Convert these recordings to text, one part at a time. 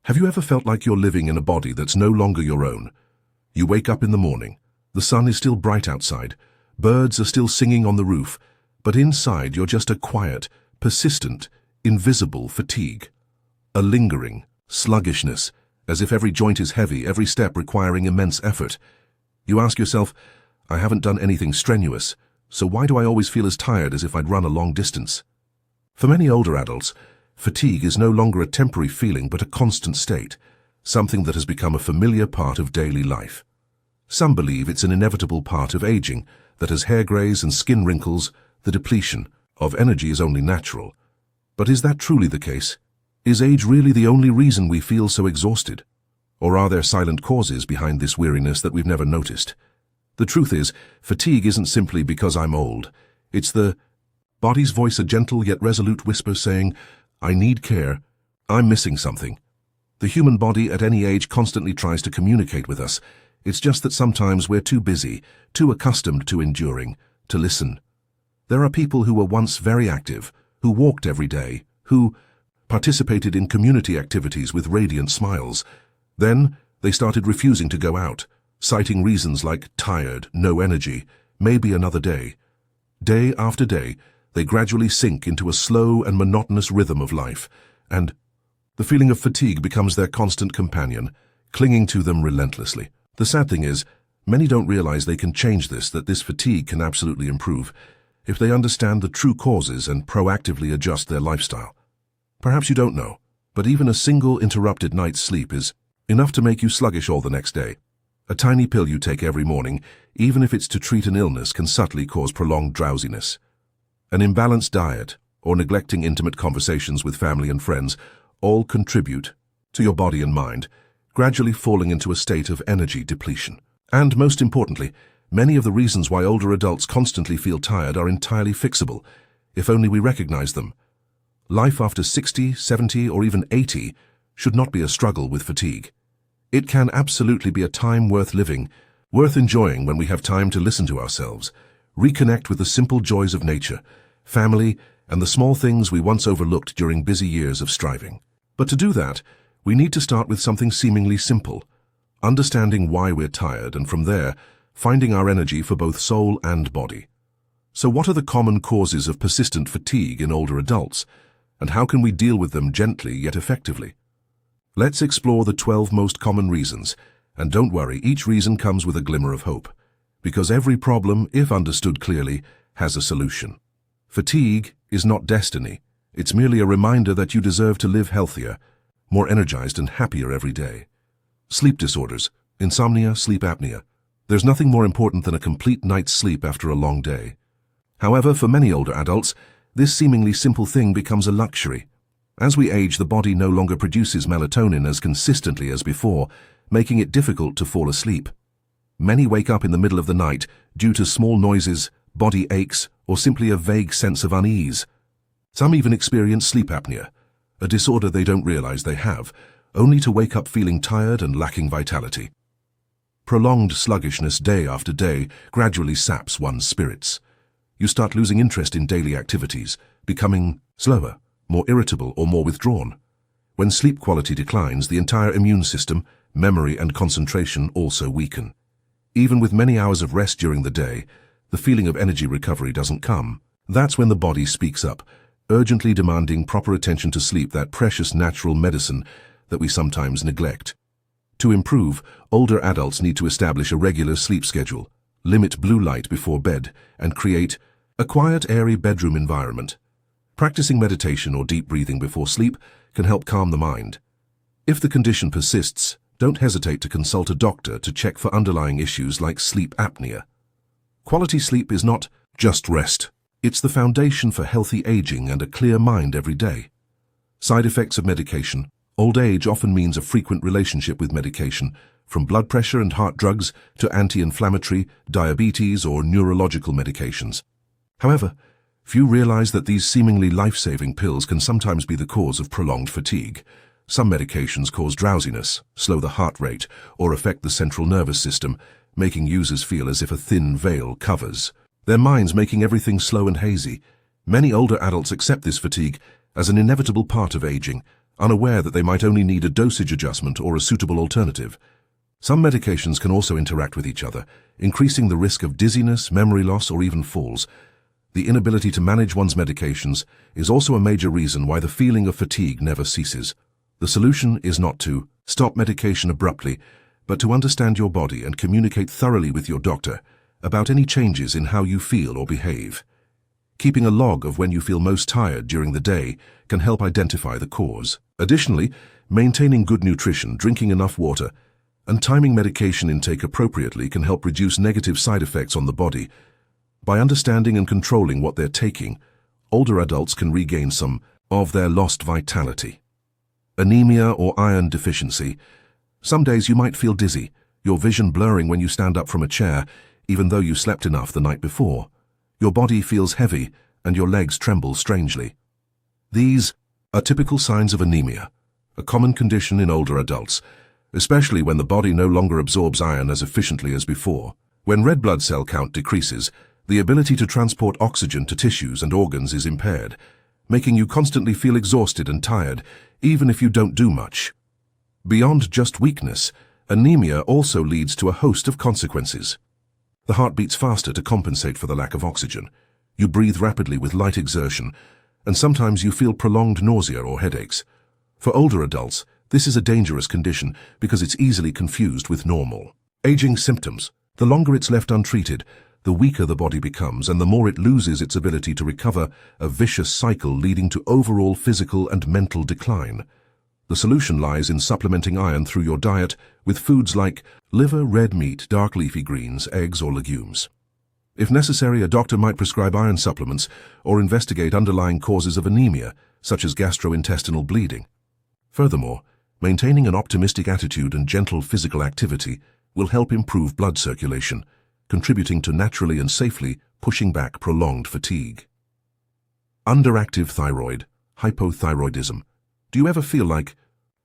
Have you ever felt like you're living in a body that's no longer your own? You wake up in the morning, the sun is still bright outside, birds are still singing on the roof, but inside you're just a quiet, persistent, invisible fatigue. A lingering sluggishness, as if every joint is heavy, every step requiring immense effort. You ask yourself, I haven't done anything strenuous, so why do I always feel as tired as if I'd run a long distance? For many older adults, fatigue is no longer a temporary feeling but a constant state, something that has become a familiar part of daily life. Some believe it's an inevitable part of aging, that as hair grays and skin wrinkles, the depletion of energy is only natural. But is that truly the case? Is age really the only reason we feel so exhausted? Or are there silent causes behind this weariness that we've never noticed? The truth is, fatigue isn't simply because I'm old. It's the body's voice, a gentle yet resolute whisper saying, I need care, I'm missing something. The human body at any age constantly tries to communicate with us. It's just that sometimes we're too busy, too accustomed to enduring, to listen. There are people who were once very active, who walked every day, who participated in community activities with radiant smiles. Then they started refusing to go out, citing reasons like tired, no energy, maybe another day. Day after day, they gradually sink into a slow and monotonous rhythm of life, and the feeling of fatigue becomes their constant companion, clinging to them relentlessly. The sad thing is, many don't realize they can change this, that this fatigue can absolutely improve, if they understand the true causes and proactively adjust their lifestyle. Perhaps you don't know, but even a single interrupted night's sleep is enough to make you sluggish all the next day. A tiny pill you take every morning, even if it's to treat an illness, can subtly cause prolonged drowsiness. An imbalanced diet, or neglecting intimate conversations with family and friends, all contribute to your body and mind, gradually falling into a state of energy depletion. And most importantly, many of the reasons why older adults constantly feel tired are entirely fixable, if only we recognize them. Life after 60, 70, or even 80 should not be a struggle with fatigue. It can absolutely be a time worth living, worth enjoying when we have time to listen to ourselves, reconnect with the simple joys of nature, family, and the small things we once overlooked during busy years of striving. But to do that, we need to start with something seemingly simple, understanding why we're tired, and from there, finding our energy for both soul and body. So what are the common causes of persistent fatigue in older adults, and how can we deal with them gently yet effectively? Let's explore the 12 most common reasons, and don't worry, each reason comes with a glimmer of hope, because every problem, if understood clearly, has a solution. Fatigue is not destiny. It's merely a reminder that you deserve to live healthier, more energized and happier every day. Sleep disorders, insomnia, sleep apnea. There's nothing more important than a complete night's sleep after a long day. However, for many older adults, this seemingly simple thing becomes a luxury. As we age, the body no longer produces melatonin as consistently as before, making it difficult to fall asleep. Many wake up in the middle of the night due to small noises, body aches, or simply a vague sense of unease. Some even experience sleep apnea, a disorder they don't realize they have, only to wake up feeling tired and lacking vitality. Prolonged sluggishness day after day gradually saps one's spirits. You start losing interest in daily activities, becoming slower, more irritable, or more withdrawn. When sleep quality declines, the entire immune system, memory, and concentration also weaken. Even with many hours of rest during the day, the feeling of energy recovery doesn't come. That's when the body speaks up, urgently demanding proper attention to sleep, that precious natural medicine that we sometimes neglect. To improve, older adults need to establish a regular sleep schedule, limit blue light before bed, and create a quiet, airy bedroom environment. Practicing meditation or deep breathing before sleep can help calm the mind. If the condition persists, don't hesitate to consult a doctor to check for underlying issues like sleep apnea. Quality sleep is not just rest. It's the foundation for healthy aging and a clear mind every day. Side effects of medication. Old age often means a frequent relationship with medication, from blood pressure and heart drugs to anti-inflammatory, diabetes, or neurological medications. However, few realize that these seemingly life-saving pills can sometimes be the cause of prolonged fatigue. Some medications cause drowsiness, slow the heart rate, or affect the central nervous system, making users feel as if a thin veil covers their minds, making everything slow and hazy. Many older adults accept this fatigue as an inevitable part of aging, unaware that they might only need a dosage adjustment or a suitable alternative. Some medications can also interact with each other, increasing the risk of dizziness, memory loss, or even falls. The inability to manage one's medications is also a major reason why the feeling of fatigue never ceases. The solution is not to stop medication abruptly, but to understand your body and communicate thoroughly with your doctor about any changes in how you feel or behave. Keeping a log of when you feel most tired during the day can help identify the cause. Additionally, maintaining good nutrition, drinking enough water, and timing medication intake appropriately can help reduce negative side effects on the body. By understanding and controlling what they're taking, older adults can regain some of their lost vitality. Anemia or iron deficiency. Some days you might feel dizzy, your vision blurring when you stand up from a chair, even though you slept enough the night before. Your body feels heavy and your legs tremble strangely. These are typical signs of anemia, a common condition in older adults, especially when the body no longer absorbs iron as efficiently as before. When red blood cell count decreases, the ability to transport oxygen to tissues and organs is impaired, making you constantly feel exhausted and tired, even if you don't do much. Beyond just weakness, anemia also leads to a host of consequences. The heart beats faster to compensate for the lack of oxygen. You breathe rapidly with light exertion, and sometimes you feel prolonged nausea or headaches. For older adults, this is a dangerous condition because it's easily confused with normal. Aging symptoms. The longer it's left untreated, the weaker the body becomes and the more it loses its ability to recover, a vicious cycle leading to overall physical and mental decline. The solution lies in supplementing iron through your diet with foods like liver, red meat, dark leafy greens, eggs, or legumes. If necessary, a doctor might prescribe iron supplements or investigate underlying causes of anemia, such as gastrointestinal bleeding. Furthermore, maintaining an optimistic attitude and gentle physical activity will help improve blood circulation, contributing to naturally and safely pushing back prolonged fatigue. Underactive thyroid, hypothyroidism. Do you ever feel like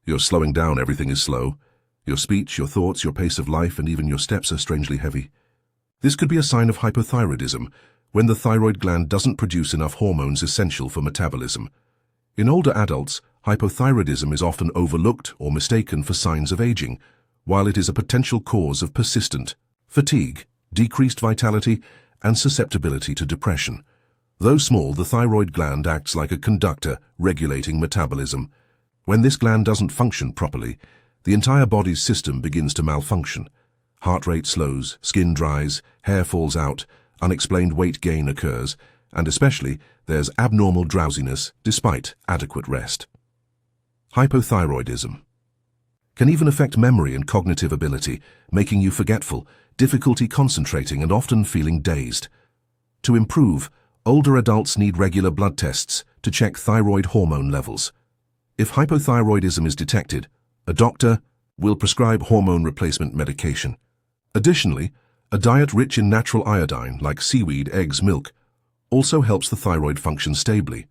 you're slowing down, everything is slow? Your speech, your thoughts, your pace of life, and even your steps are strangely heavy. This could be a sign of hypothyroidism, when the thyroid gland doesn't produce enough hormones essential for metabolism. In older adults, hypothyroidism is often overlooked or mistaken for signs of aging, while it is a potential cause of persistent fatigue, decreased vitality, and susceptibility to depression. Though small, the thyroid gland acts like a conductor regulating metabolism. When this gland doesn't function properly, the entire body's system begins to malfunction. Heart rate slows, skin dries, hair falls out, unexplained weight gain occurs, and especially there's abnormal drowsiness despite adequate rest. Hypothyroidism can even affect memory and cognitive ability, making you forgetful, difficulty concentrating, and often feeling dazed. To improve, older adults need regular blood tests to check thyroid hormone levels. If hypothyroidism is detected, a doctor will prescribe hormone replacement medication. Additionally, a diet rich in natural iodine, like seaweed, eggs, milk, also helps the thyroid function stably.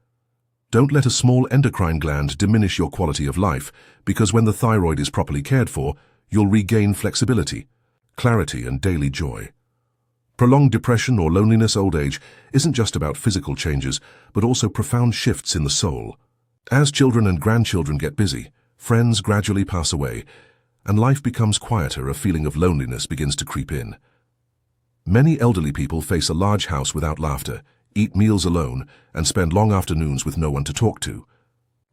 Don't let a small endocrine gland diminish your quality of life, because when the thyroid is properly cared for, you'll regain flexibility, clarity, and daily joy. Prolonged depression or loneliness old age isn't just about physical changes, but also profound shifts in the soul. As children and grandchildren get busy, friends gradually pass away, and life becomes quieter, a feeling of loneliness begins to creep in. Many elderly people face a large house without laughter, eat meals alone, and spend long afternoons with no one to talk to.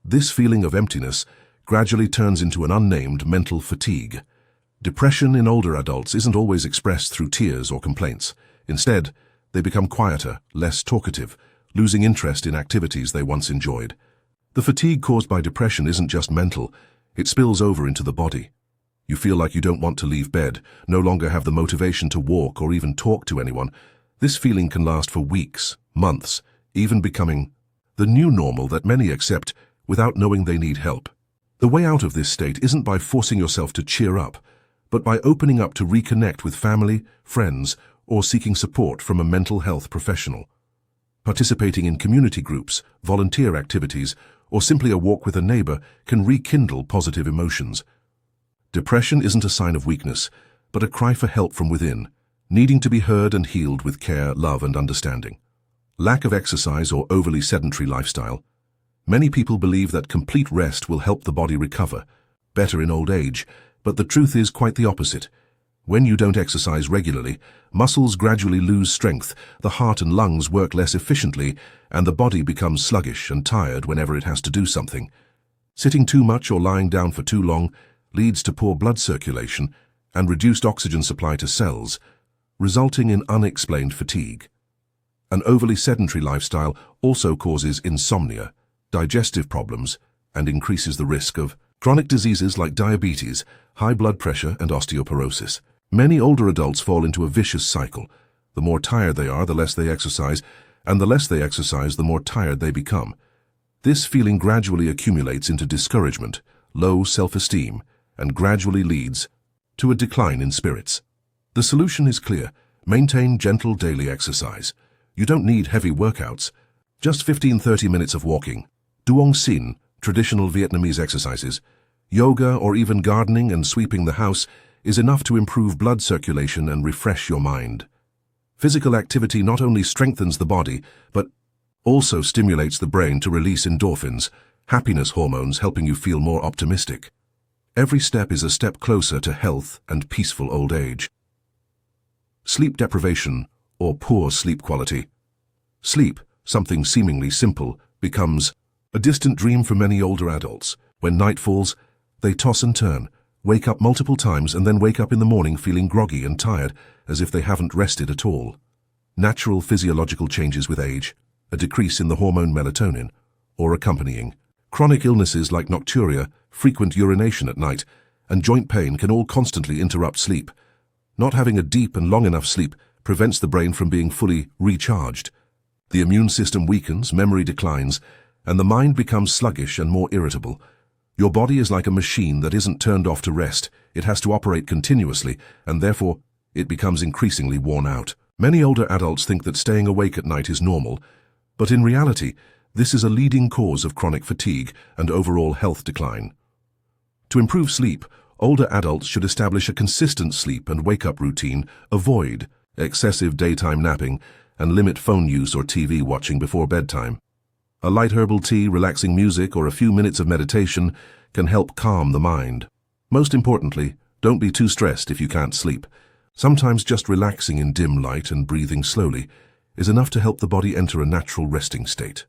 This feeling of emptiness gradually turns into an unnamed mental fatigue. Depression in older adults isn't always expressed through tears or complaints. Instead, they become quieter, less talkative, losing interest in activities they once enjoyed. The fatigue caused by depression isn't just mental, it spills over into the body. You feel like you don't want to leave bed, no longer have the motivation to walk or even talk to anyone. This feeling can last for weeks, months, even becoming the new normal that many accept without knowing they need help. The way out of this state isn't by forcing yourself to cheer up, but by opening up to reconnect with family, friends, or seeking support from a mental health professional. Participating in community groups, volunteer activities, or simply a walk with a neighbor can rekindle positive emotions. Depression isn't a sign of weakness, but a cry for help from within, needing to be heard and healed with care, love, and understanding. Lack of exercise or overly sedentary lifestyle. Many people believe that complete rest will help the body recover better in old age, but the truth is quite the opposite. When you don't exercise regularly, muscles gradually lose strength, the heart and lungs work less efficiently, and the body becomes sluggish and tired whenever it has to do something. Sitting too much or lying down for too long leads to poor blood circulation and reduced oxygen supply to cells, resulting in unexplained fatigue. An overly sedentary lifestyle also causes insomnia, digestive problems, and increases the risk of chronic diseases like diabetes, high blood pressure, and osteoporosis. Many older adults fall into a vicious cycle. The more tired they are, the less they exercise, and the less they exercise, the more tired they become. This feeling gradually accumulates into discouragement, low self-esteem, and gradually leads to a decline in spirits. The solution is clear. Maintain gentle daily exercise. You don't need heavy workouts. Just 15-30 minutes of walking, duong sin, traditional Vietnamese exercises, yoga, or even gardening and sweeping the house is enough to improve blood circulation and refresh your mind. Physical activity not only strengthens the body, but also stimulates the brain to release endorphins, happiness hormones, helping you feel more optimistic. Every step is a step closer to health and peaceful old age. Sleep deprivation, or poor sleep quality. Sleep, something seemingly simple, becomes a distant dream for many older adults. When night falls, they toss and turn, wake up multiple times, and then wake up in the morning feeling groggy and tired, as if they haven't rested at all. Natural physiological changes with age, a decrease in the hormone melatonin, or accompanying chronic illnesses like nocturia, frequent urination at night, and joint pain can all constantly interrupt sleep. Not having a deep and long enough sleep prevents the brain from being fully recharged. The immune system weakens, memory declines, and the mind becomes sluggish and more irritable. Your body is like a machine that isn't turned off to rest. It has to operate continuously, and therefore it becomes increasingly worn out. Many older adults think that staying awake at night is normal, but in reality, this is a leading cause of chronic fatigue and overall health decline. To improve sleep, older adults should establish a consistent sleep and wake-up routine, avoid excessive daytime napping, and limit phone use or TV watching before bedtime. A light herbal tea, relaxing music, or a few minutes of meditation can help calm the mind. Most importantly, don't be too stressed if you can't sleep. Sometimes just relaxing in dim light and breathing slowly is enough to help the body enter a natural resting state.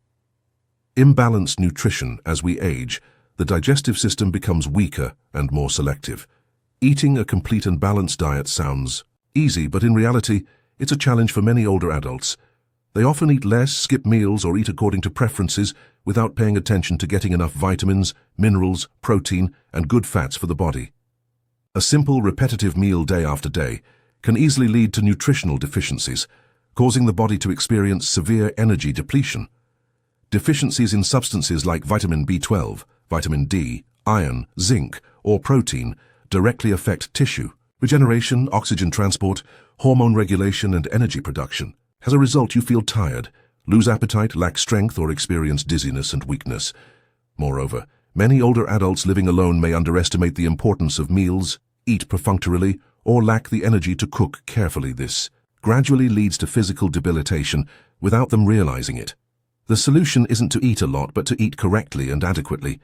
Imbalanced nutrition. As we age, the digestive system becomes weaker and more selective. Eating a complete and balanced diet sounds easy, but in reality, it's a challenge for many older adults. They often eat less, skip meals, or eat according to preferences without paying attention to getting enough vitamins, minerals, protein, and good fats for the body. A simple, repetitive meal day after day can easily lead to nutritional deficiencies, causing the body to experience severe energy depletion. Deficiencies in substances like vitamin B12, vitamin D, iron, zinc, or protein directly affect tissue, regeneration, oxygen transport, hormone regulation, and energy production. As a result, you feel tired, lose appetite, lack strength, or experience dizziness and weakness. Moreover, many older adults living alone may underestimate the importance of meals, eat perfunctorily, or lack the energy to cook carefully. This gradually leads to physical debilitation without them realizing it. The solution isn't to eat a lot, but to eat correctly and adequately.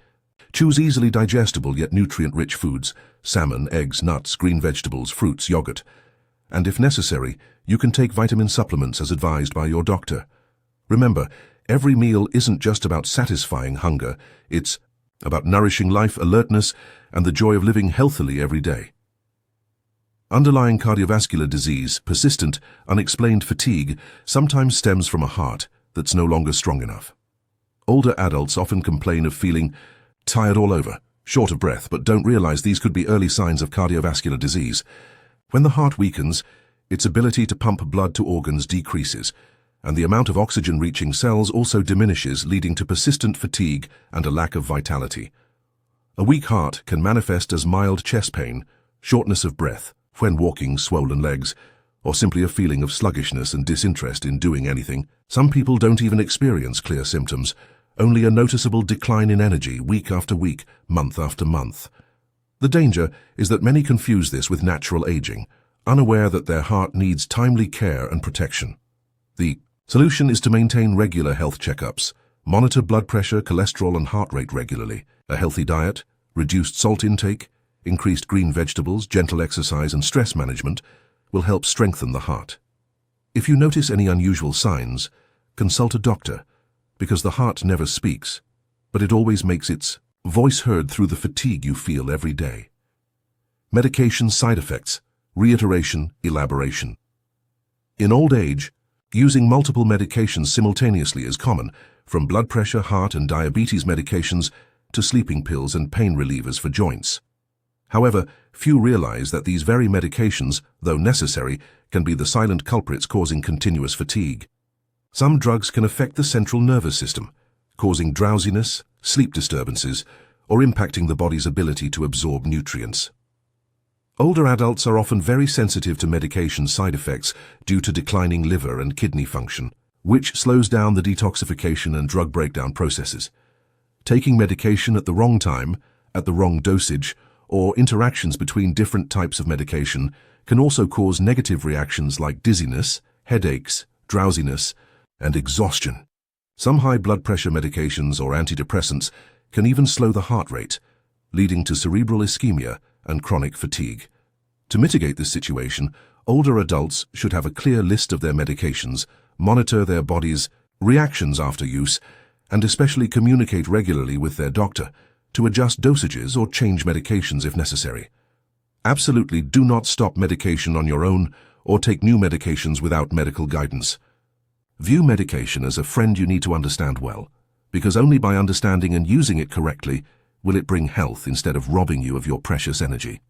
Choose easily digestible yet nutrient-rich foods: salmon, eggs, nuts, green vegetables, fruits, yogurt. And if necessary, you can take vitamin supplements as advised by your doctor. Remember, every meal isn't just about satisfying hunger, it's about nourishing life, alertness, and the joy of living healthily every day. Underlying cardiovascular disease, persistent, unexplained fatigue, sometimes stems from a heart that's no longer strong enough. Older adults often complain of feeling tired all over, short of breath, but don't realize these could be early signs of cardiovascular disease. When the heart weakens, its ability to pump blood to organs decreases, and the amount of oxygen reaching cells also diminishes, leading to persistent fatigue and a lack of vitality. A weak heart can manifest as mild chest pain, shortness of breath when walking, swollen legs, or simply a feeling of sluggishness and disinterest in doing anything. Some people don't even experience clear symptoms, only a noticeable decline in energy week after week, month after month. The danger is that many confuse this with natural aging, unaware that their heart needs timely care and protection. The solution is to maintain regular health checkups, Monitor blood pressure, cholesterol, and heart rate regularly. A healthy diet, reduced salt intake, increased green vegetables, gentle exercise, and stress management will help strengthen the heart. If you notice any unusual signs, consult a doctor, because the heart never speaks, but it always makes its voice heard through the fatigue you feel every day. Medication side effects, reiteration, elaboration. In old age, using multiple medications simultaneously is common, from blood pressure, heart, and diabetes medications to sleeping pills and pain relievers for joints. However, few realize that these very medications, though necessary, can be the silent culprits causing continuous fatigue. Some drugs can affect the central nervous system, causing drowsiness, sleep disturbances, or impacting the body's ability to absorb nutrients. Older adults are often very sensitive to medication side effects due to declining liver and kidney function, which slows down the detoxification and drug breakdown processes. Taking medication at the wrong time, at the wrong dosage, or interactions between different types of medication can also cause negative reactions like dizziness, headaches, drowsiness, and exhaustion. Some high blood pressure medications or antidepressants can even slow the heart rate, leading to cerebral ischemia and chronic fatigue. To mitigate this situation, older adults should have a clear list of their medications, monitor their body's reactions after use, and especially communicate regularly with their doctor to adjust dosages or change medications if necessary. Absolutely do not stop medication on your own or take new medications without medical guidance. View medication as a friend you need to understand well, because only by understanding and using it correctly will it bring health instead of robbing you of your precious energy.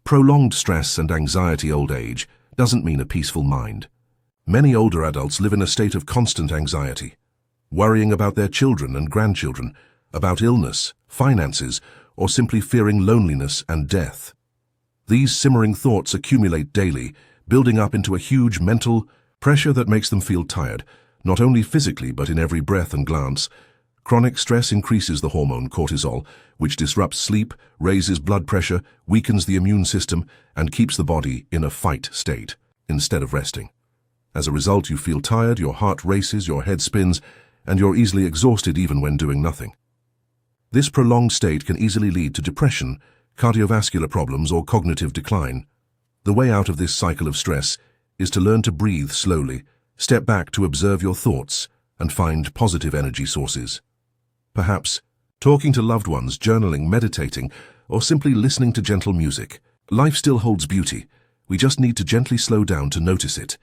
Prolonged stress and anxiety old age doesn't mean a peaceful mind. Many older adults live in a state of constant anxiety, worrying about their children and grandchildren, about illness, finances, or simply fearing loneliness and death. These simmering thoughts accumulate daily, building up into a huge mental pressure that makes them feel tired, not only physically but in every breath and glance. Chronic stress increases the hormone cortisol, which disrupts sleep, raises blood pressure, weakens the immune system, and keeps the body in a fight state instead of resting. As a result, you feel tired, your heart races, your head spins, and you're easily exhausted even when doing nothing. This prolonged state can easily lead to depression, cardiovascular problems, or cognitive decline. The way out of this cycle of stress is to learn to breathe slowly, step back to observe your thoughts, and find positive energy sources. Perhaps talking to loved ones, journaling, meditating, or simply listening to gentle music. Life still holds beauty. We just need to gently slow down to notice it.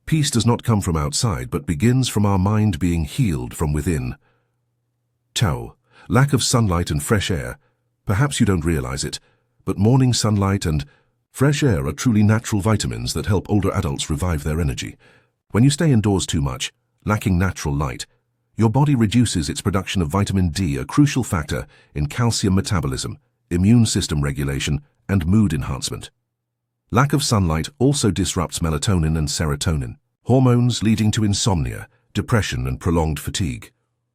Peace does not come from outside, but begins from our mind being healed from within. Ciao. Lack of sunlight and fresh air. Perhaps you don't realize it, but morning sunlight and fresh air are truly natural vitamins that help older adults revive their energy. When you stay indoors too much, lacking natural light, your body reduces its production of vitamin D, a crucial factor in calcium metabolism, immune system regulation, and mood enhancement. Lack of sunlight also disrupts melatonin and serotonin, hormones leading to insomnia, depression, and prolonged fatigue.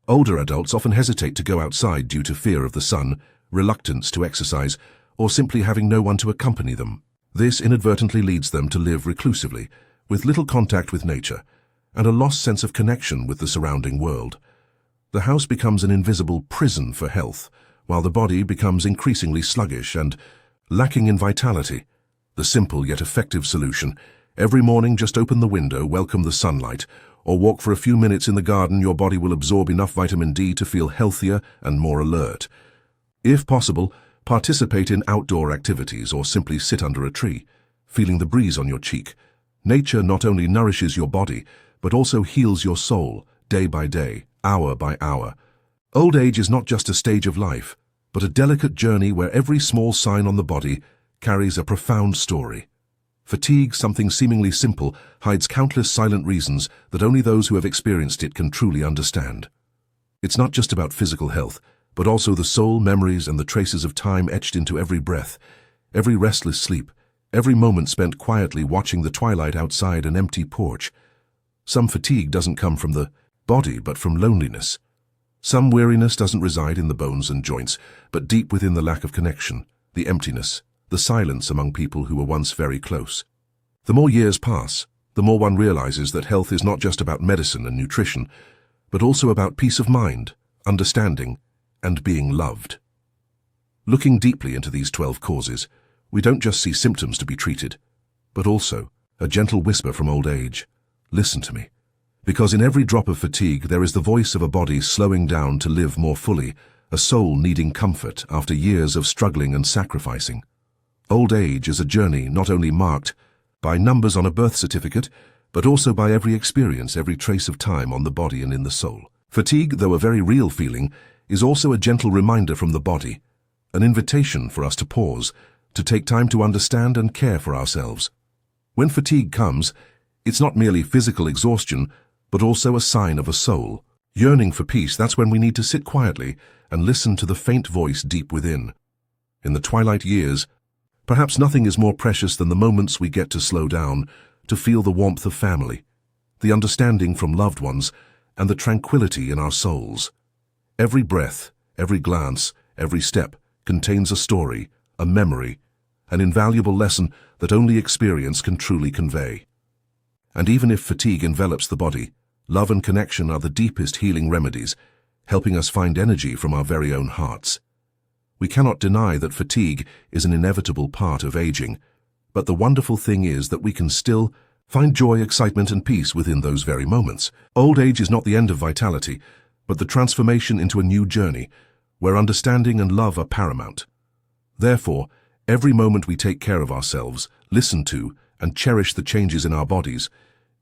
Older adults often hesitate to go outside due to fear of the sun, reluctance to exercise, or simply having no one to accompany them. This inadvertently leads them to live reclusively, with little contact with nature, and a lost sense of connection with the surrounding world. The house becomes an invisible prison for health, while the body becomes increasingly sluggish and lacking in vitality. The simple yet effective solution: every morning just open the window, welcome the sunlight, or walk for a few minutes in the garden. Your body will absorb enough vitamin D to feel healthier and more alert. If possible, participate in outdoor activities or simply sit under a tree, feeling the breeze on your cheek. Nature not only nourishes your body, but also heals your soul, day by day, hour by hour. Old age is not just a stage of life, but a delicate journey where every small sign on the body carries a profound story. Fatigue, something seemingly simple, hides countless silent reasons that only those who have experienced it can truly understand. It's not just about physical health, but also the soul, memories, and the traces of time etched into every breath, every restless sleep, every moment spent quietly watching the twilight outside an empty porch. Some fatigue doesn't come from the body, but from loneliness. Some weariness doesn't reside in the bones and joints, but deep within the lack of connection, the emptiness, the silence among people who were once very close. The more years pass, the more one realizes that health is not just about medicine and nutrition, but also about peace of mind, understanding, and being loved. Looking deeply into these 12 causes, we don't just see symptoms to be treated, but also a gentle whisper from old age. Listen to me. Because in every drop of fatigue there is the voice of a body slowing down to live more fully, a soul needing comfort after years of struggling and sacrificing. Old age is a journey not only marked by numbers on a birth certificate, but also by every experience, every trace of time on the body and in the soul. Fatigue, though a very real feeling, is also a gentle reminder from the body, an invitation for us to pause, to take time to understand and care for ourselves. When fatigue comes, it's not merely physical exhaustion, but also a sign of a soul yearning for peace. That's when we need to sit quietly and listen to the faint voice deep within. In the twilight years, perhaps nothing is more precious than the moments we get to slow down, to feel the warmth of family, the understanding from loved ones, and the tranquility in our souls. Every breath, every glance, every step contains a story, a memory, an invaluable lesson that only experience can truly convey. And even if fatigue envelops the body, love and connection are the deepest healing remedies, helping us find energy from our very own hearts. We cannot deny that fatigue is an inevitable part of aging, but the wonderful thing is that we can still find joy, excitement, and peace within those very moments. Old age is not the end of vitality, but the transformation into a new journey, where understanding and love are paramount. Therefore, every moment we take care of ourselves, listen to, and cherish the changes in our bodies,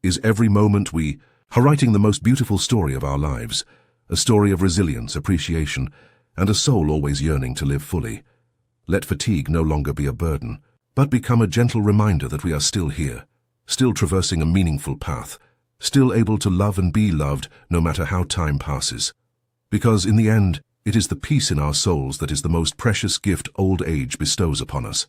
is every moment we are writing the most beautiful story of our lives, a story of resilience, appreciation, and a soul always yearning to live fully. Let fatigue no longer be a burden, but become a gentle reminder that we are still here, still traversing a meaningful path, still able to love and be loved no matter how time passes. Because in the end, it is the peace in our souls that is the most precious gift old age bestows upon us.